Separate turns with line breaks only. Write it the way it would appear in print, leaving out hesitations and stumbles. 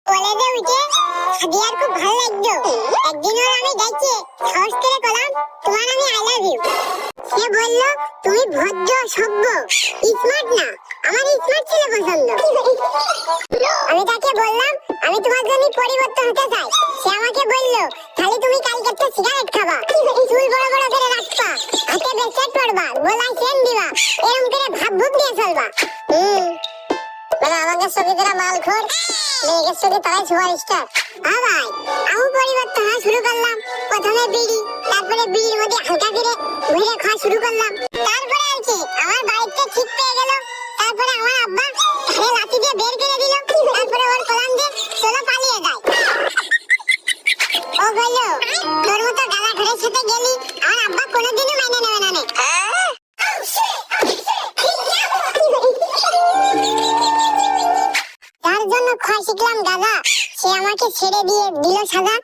কলেজে উঠে সাদিয়ার খুব ভালো লাগতো। একদিন ওর আমি দেখে সাহস করে বললাম, তোমার আমি আই লাভ ইউ। সে বলল, তুমি ভদ্র সভ্য, স্মার্ট না, আমার স্মার্ট ছেলে পছন্দ। আমি তাকে বললাম, আমি তোমার জন্য পরিবর্তন হতে চাই। সে আমাকে বলল, তাহলে তুমি কালকে একটা সিগারেট খাবা, চুল বড় বড় করে রাখবা, হাতে ব্রেসলেট পরবা, গলায় চেন দিবা, এরকম করে ভাব ভুক দিয়ে চলবা। মানে আমাকে সঙ্গীতরা মালখোর, মেয়েকে সঙ্গে তারাই সুপারস্টার। হ্যাঁ ভাই, আমি পরিবর্তন হওয়া শুরু করলাম। প্রথমে বিড়ি, তারপরে বিড়ির মধ্যে হালকা করে ঘুরে খাওয়া শুরু করলাম। তারপরে আর কি, আমার বাড়িতে ঠিক পেয়ে গেল। তারপরে আমার আব্বা ঘরে লাঠি দিয়ে বের করে দিল। তারপরে ওর কলাম দিয়ে চলো পালিয়ে যায়। ও বলল, তোর মতো গালা ঘরের সাথে গেলি আমার আব্বা কোনোদিনও মেনে নেবে না নে। তার জন্য খোয়া শিখলাম গাধা, সে আমাকে ছেড়ে দিয়ে দিল সাজা।